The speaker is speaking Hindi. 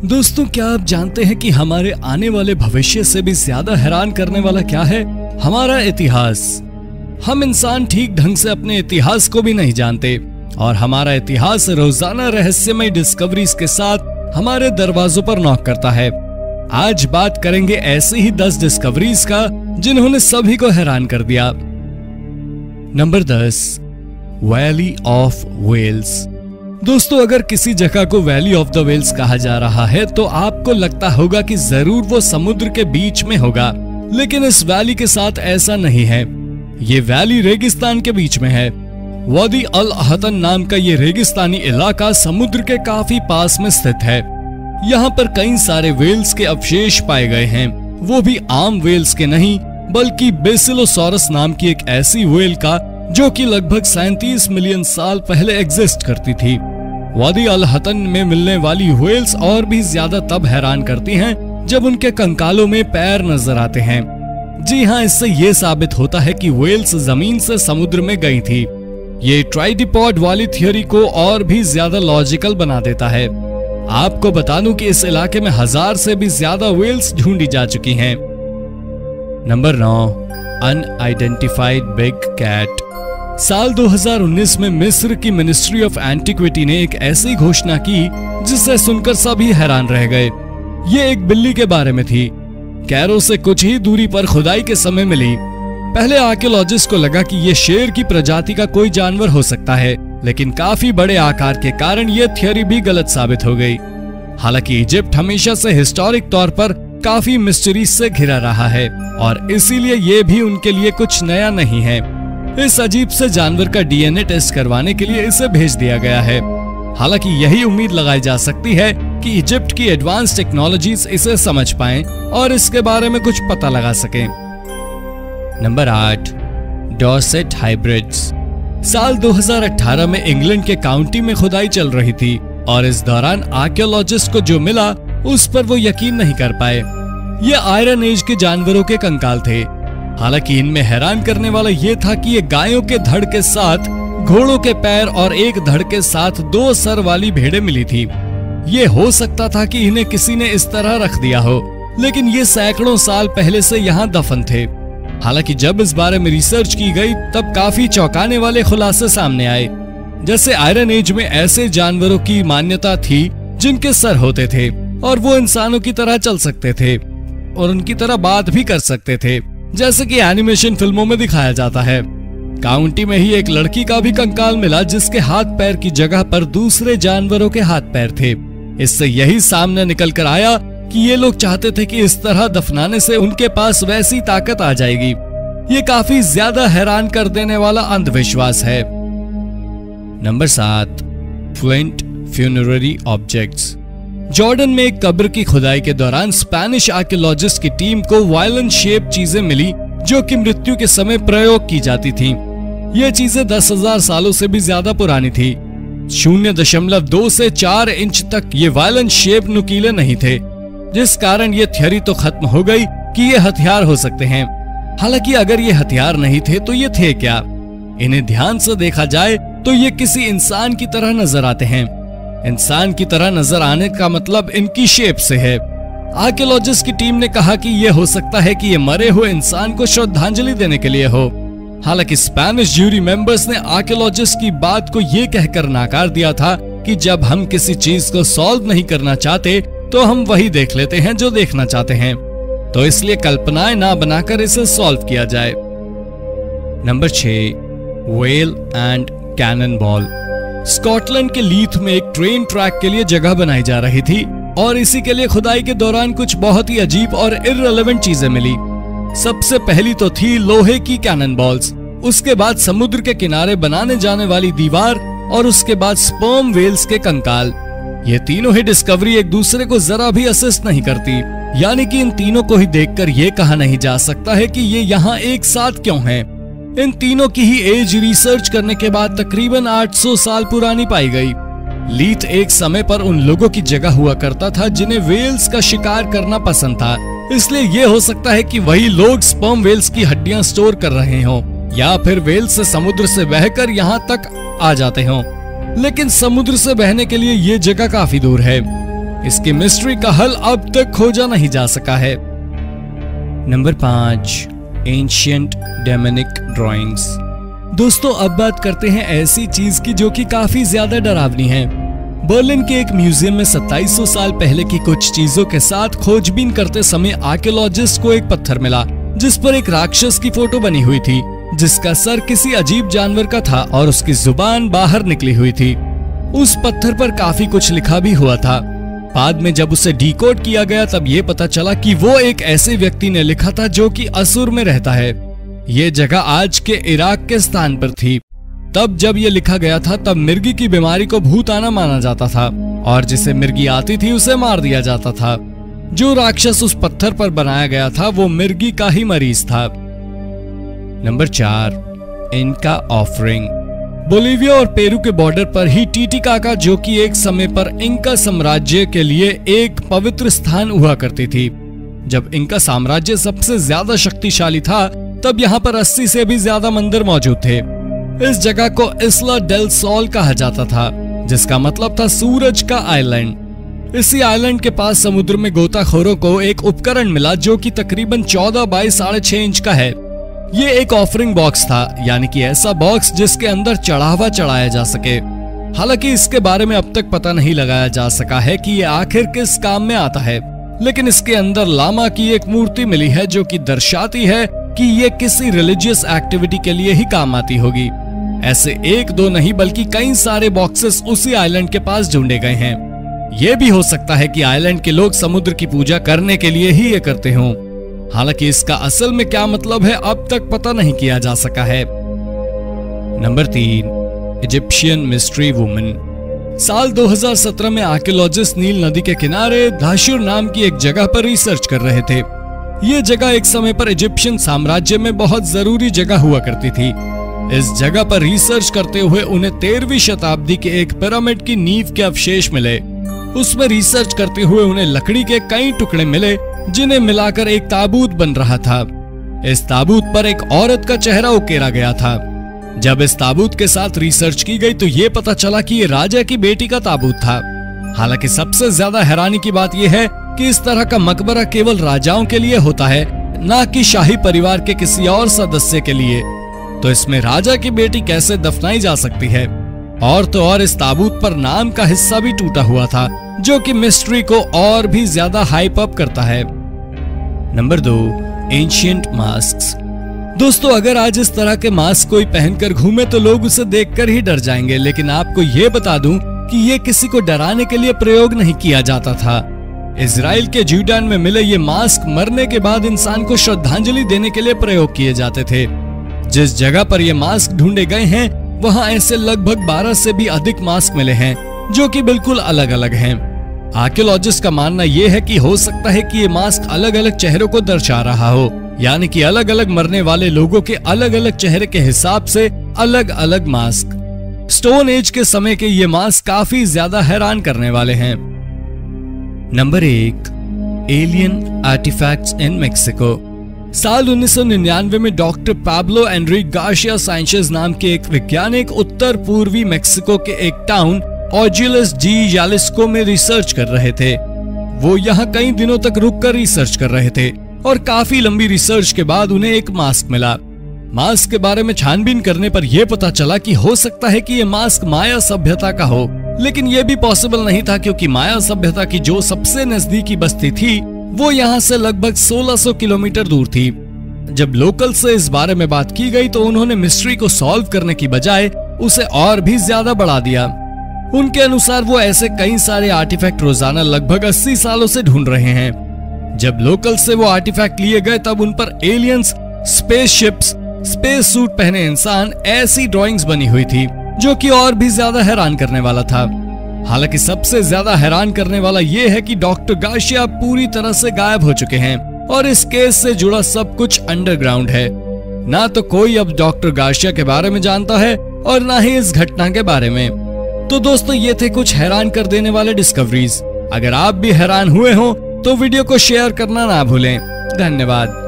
दोस्तों, क्या आप जानते हैं कि हमारे आने वाले भविष्य से भी ज्यादा हैरान करने वाला क्या है? हमारा इतिहास। हम इंसान ठीक ढंग से अपने इतिहास को भी नहीं जानते और हमारा इतिहास रोजाना रहस्यमय डिस्कवरीज के साथ हमारे दरवाजों पर नॉक करता है। आज बात करेंगे ऐसे ही 10 डिस्कवरीज का जिन्होंने सभी को हैरान कर दिया। Number 10, valley of whales. दोस्तों, अगर किसी जगह को वैली ऑफ द व्हेल्स कहा जा रहा है तो आपको लगता होगा कि जरूर वो समुद्र के बीच में होगा, लेकिन इस वैली के साथ ऐसा नहीं है। ये वैली रेगिस्तान के बीच में है। वादी अल अहतन नाम का ये रेगिस्तानी इलाका समुद्र के काफी पास में स्थित है। यहाँ पर कई सारे व्हेल्स के अवशेष पाए गए हैं, वो भी आम व्हेल्स के नहीं बल्कि बेसिलोसॉरस नाम की एक ऐसी व्हेल का जो कि लगभग 37 मिलियन साल पहले एग्जिस्ट करती थी। वादी अल हतन में मिलने वाली व्हेल्स और भी ज्यादा तब हैरान करती हैं जब उनके कंकालों में पैर नजर आते हैं। जी हाँ, इससे ये साबित होता है कि व्हेल्स जमीन से समुद्र में गई थी। ये ट्राइडिपॉड वाली थियोरी को और भी ज्यादा लॉजिकल बना देता है। आपको बता दूं कि इस इलाके में 1000 से भी ज्यादा व्हेल्स ढूंढी जा चुकी हैं। Number 9, unidentified big cat. साल 2019 में मिस्र की मिनिस्ट्री ऑफ एंटिक्विटी ने एक ऐसी घोषणा की जिसे सुनकर सभी हैरान रह गए। ये एक बिल्ली के बारे में थी। कैरो से कुछ ही दूरी पर खुदाई के समय मिली। पहले आर्कियोलॉजिस्ट को लगा कि ये शेर की प्रजाति का कोई जानवर हो सकता है, लेकिन काफी बड़े आकार के कारण ये थियोरी भी गलत साबित हो गई। हालांकि इजिप्ट हमेशा से हिस्टोरिक तौर पर काफी मिस्ट्रीज से घिरा रहा है और इसीलिए ये भी उनके लिए कुछ नया नहीं है। इस अजीब से जानवर का डीएनए टेस्ट करवाने के लिए इसे भेज दिया गया है। हालांकि यही उम्मीद लगाई जा सकती है कि इजिप्ट की एडवांस टेक्नोलॉजीज इसे समझ पाएं और इसके बारे में कुछ पता लगा सकें। Number 8, Dorset hybrids. साल 2018 में इंग्लैंड के काउंटी में खुदाई चल रही थी और इस दौरान आर्कियोलॉजिस्ट को जो मिला उस पर वो यकीन नहीं कर पाए। ये आयरन एज के जानवरों के कंकाल थे। हालांकि इनमें हैरान करने वाला ये था कि ये गायों के धड़ के साथ घोड़ों के पैर और एक धड़ के साथ 2 सर वाली भेड़ें मिली थी। ये हो सकता था कि इन्हें किसी ने इस तरह रख दिया हो, लेकिन ये सैकड़ों साल पहले से यहाँ दफन थे। हालांकि जब इस बारे में रिसर्च की गई तब काफी चौंकाने वाले खुलासे सामने आए। जैसे आयरन एज में ऐसे जानवरों की मान्यता थी जिनके सर होते थे और वो इंसानों की तरह चल सकते थे और उनकी तरह बात भी कर सकते थे, जैसे कि एनिमेशन फिल्मों में दिखाया जाता है। काउंटी में ही एक लड़की का भी कंकाल मिला जिसके हाथ पैर की जगह पर दूसरे जानवरों के हाथ पैर थे। इससे यही सामने निकल कर आया कि ये लोग चाहते थे कि इस तरह दफनाने से उनके पास वैसी ताकत आ जाएगी। ये काफी ज्यादा हैरान कर देने वाला अंधविश्वास है। Number 7, flint funerary objects. Jordan में एक कब्र की खुदाई के दौरान स्पेनिश आर्कियोलॉजिस्ट की टीम को वायलेंट शेप चीजें मिली जो कि मृत्यु के समय प्रयोग की जाती थीं। ये चीजें 10,000 सालों से भी ज्यादा पुरानी थी। 0.2 से 4 इंच तक ये वायलेंट शेप नुकीले नहीं थे, जिस कारण ये थियोरी तो खत्म हो गई कि ये हथियार हो सकते हैं। हालांकि अगर ये हथियार नहीं थे तो ये थे क्या? इन्हें ध्यान से देखा जाए तो ये किसी इंसान की तरह नजर आते हैं। इंसान की तरह नजर आने का मतलब इनकी शेप से है। आर्कियोलॉजिस्ट की टीम ने कहा कि यह हो सकता है कि ये मरे हुए इंसान को श्रद्धांजलि देने के लिए हो। हालांकि स्पेनिश ज्यूरी मेंबर्स ने आर्कियोलॉजिस्ट की बात को ये कहकर नकार दिया था कि जब हम किसी चीज को सॉल्व नहीं करना चाहते तो हम वही देख लेते हैं जो देखना चाहते हैं, तो इसलिए कल्पनाएं ना बनाकर इसे सॉल्व किया जाए। Number 6, whale and cannon ball. Scotland के लीथ में एक ट्रेन ट्रैक के लिए जगह बनाई जा रही थी और इसी के लिए खुदाई के दौरान कुछ बहुत ही अजीब और इररिलेवेंट चीजें मिली। सबसे पहली तो थी लोहे की कैनन बॉल्स, उसके बाद समुद्र के किनारे बनाने जाने वाली दीवार और उसके बाद स्पर्म व्हेल्स के कंकाल। ये तीनों ही डिस्कवरी एक दूसरे को जरा भी असिस्ट नहीं करती, यानी कि इन तीनों को ही देखकर ये कहा नहीं जा सकता है कि ये यहाँ एक साथ क्यों हैं। इन तीनों की ही एज रिसर्च करने के बाद तकरीबन 800 साल पुरानी पाई गई। लीथ एक समय पर उन लोगों की जगह हुआ करता था जिन्हें व्हेल्स का शिकार करना पसंद था, इसलिए ये हो सकता है कि वही लोग स्पर्म व्हेल्स की हड्डियां स्टोर कर रहे हों या फिर व्हेल्स से समुद्र से बहकर यहाँ तक आ जाते हों। लेकिन समुद्र से बहने के लिए ये जगह काफी दूर है, इसकी मिस्ट्री का हल अब तक खोजा नहीं जा सका है। Number 5, ancient demonic drawings. दोस्तों अब बात करते हैं ऐसी चीज की जो कि काफी ज्यादा डरावनी है। बर्लिन के एक म्यूजियम में 2700 साल पहले की कुछ चीजों के साथ खोजबीन करते समय आर्कियोलॉजिस्ट को एक पत्थर मिला जिस पर एक राक्षस की फोटो बनी हुई थी, जिसका सर किसी अजीब जानवर का था और उसकी जुबान बाहर निकली हुई थी। उस पत्थर पर काफी कुछ लिखा भी हुआ था। बाद में जब उसे डिकोड किया गया तब ये पता चला कि वो एक ऐसे व्यक्ति ने लिखा था जो कि असुर में रहता है। ये जगह आज के इराक के स्थान पर थी। तब जब ये लिखा गया था तब मिर्गी की बीमारी को भूत आना माना जाता था और जिसे मिर्गी आती थी उसे मार दिया जाता था। जो राक्षस उस पत्थर पर बनाया गया था वो मिर्गी का ही मरीज था। नंबर 4, इनका ऑफरिंग। बोलिविया और पेरू के बॉर्डर पर ही टिटिकाका, जो कि एक समय पर इंका साम्राज्य के लिए एक पवित्र स्थान हुआ करती थी। जब इंका साम्राज्य सबसे ज्यादा शक्तिशाली था तब यहाँ पर 80 से भी ज्यादा मंदिर मौजूद थे। इस जगह को इस्ला डेल सोल कहा जाता था, जिसका मतलब था सूरज का आइलैंड। इसी आइलैंड के पास समुद्र में गोताखोरों को एक उपकरण मिला जो कि तकरीबन 14 बाई 6.5 इंच का है। ये एक ऑफरिंग बॉक्स था, यानी कि ऐसा बॉक्स जिसके अंदर चढ़ावा चढ़ाया जा सके। हालांकि इसके बारे में अब तक पता नहीं लगाया जा सका है कि ये आखिर किस काम में आता है, लेकिन इसके अंदर लामा की एक मूर्ति मिली है जो कि दर्शाती है कि ये किसी रिलीजियस एक्टिविटी के लिए ही काम आती होगी। ऐसे एक दो नहीं बल्कि कई सारे बॉक्सेस उसी आइलैंड के पास ढूंढे गए हैं। ये भी हो सकता है कि आइलैंड के लोग समुद्र की पूजा करने के लिए ही ये करते हों। हालांकि इसका असल में क्या मतलब है अब तक पता नहीं किया जा सका है। Number 3, Egyptian mystery woman. साल 2017 में आर्कियोलॉजिस्ट नील नदी के किनारे दाशुर नाम की एक जगह पर रिसर्च कर रहे थे। ये जगह एक समय पर इजिप्शियन साम्राज्य में बहुत जरूरी जगह हुआ करती थी। इस जगह पर रिसर्च करते हुए उन्हें 13वीं शताब्दी के एक पिरामिड की नींव के अवशेष मिले। उसमें रिसर्च करते हुए उन्हें लकड़ी के कई टुकड़े मिले जिन्हें मिलाकर एक ताबूत बन रहा था। इस ताबूत पर एक औरत का चेहरा उकेरा गया था। जब इस ताबूत के साथ रिसर्च की गई तो ये पता चला कि ये राजा की बेटी का ताबूत था। हालांकि सबसे ज्यादा हैरानी की बात यह है कि इस तरह का मकबरा केवल राजाओं के लिए होता है, ना कि शाही परिवार के किसी और सदस्य के लिए। तो इसमें राजा की बेटी कैसे दफनाई जा सकती है? और तो और इस ताबूत पर नाम का हिस्सा भी टूटा हुआ था, जो कि मिस्ट्री को और भी ज्यादा हाइप अप करता है। Number 2, ancient masks. दोस्तों अगर आज इस तरह के मास्क कोई पहनकर घूमे तो लोग उसे देखकर ही डर जाएंगे, लेकिन आपको ये बता दूं कि ये किसी को डराने के लिए प्रयोग नहीं किया जाता था। इजराइल के जूडान में मिले ये मास्क मरने के बाद इंसान को श्रद्धांजलि देने के लिए प्रयोग किए जाते थे। जिस जगह पर ये मास्क ढूंढे गए हैं वहां ऐसे लगभग 12 से भी अधिक मास्क मिले हैं जो कि बिल्कुल अलग अलग हैं। आर्कियोलॉजिस्ट का मानना यह है कि हो सकता है कि ये मास्क अलग अलग चेहरों को दर्शा रहा हो, यानी कि अलग अलग मरने वाले लोगों के अलग अलग चेहरे के हिसाब से अलग अलग मास्क। स्टोन एज के समय के ये मास्क काफी ज्यादा हैरान करने वाले हैं। Number 1, alien artifacts in Mexico. साल 1999 में doctor Pablo Enrique Garcia Sanchez नाम के एक वैज्ञानिक उत्तर पूर्वी मेक्सिको के एक टाउन ऑर्जिलस डी जालिस्को में रिसर्च कर रहे थे। वो यहाँ कई दिनों तक रुककर रिसर्च कर रहे थे और काफी लंबी रिसर्च के बाद उन्हें एक मास्क मिला। मास्क के बारे में छानबीन करने पर यह पता चला कि हो सकता है कि यह मास्क माया सभ्यता का हो, लेकिन यह भी पॉसिबल नहीं था क्योंकि माया सभ्यता की जो सबसे नजदीकी बस्ती थी वो यहाँ से लगभग 1600 किलोमीटर दूर थी। जब लोकल से इस बारे में बात की गई तो उन्होंने मिस्ट्री को सॉल्व करने की बजाय उसे और भी ज्यादा बढ़ा दिया। उनके अनुसार वो ऐसे कई सारे आर्टिफैक्ट रोजाना लगभग 80 सालों से ढूंढ रहे हैं। जब लोकल से वो आर्टिफैक्ट लिए गए तब उन पर एलियंस, स्पेसशिप्स, स्पेस सूट पहने इंसान, ऐसी ड्राइंग्स बनी हुई थी जो कि और भी ज्यादा हैरान करने वाला था। हालांकि सबसे ज्यादा हैरान करने वाला ये है कि डॉक्टर गार्सिया पूरी तरह से गायब हो चुके हैं और इस केस से जुड़ा सब कुछ अंडरग्राउंड है। ना तो कोई अब डॉक्टर गार्सिया के बारे में जानता है और ना ही इस घटना के बारे में। तो दोस्तों ये थे कुछ हैरान कर देने वाले डिस्कवरीज। अगर आप भी हैरान हुए हो तो वीडियो को शेयर करना ना भूलें। धन्यवाद।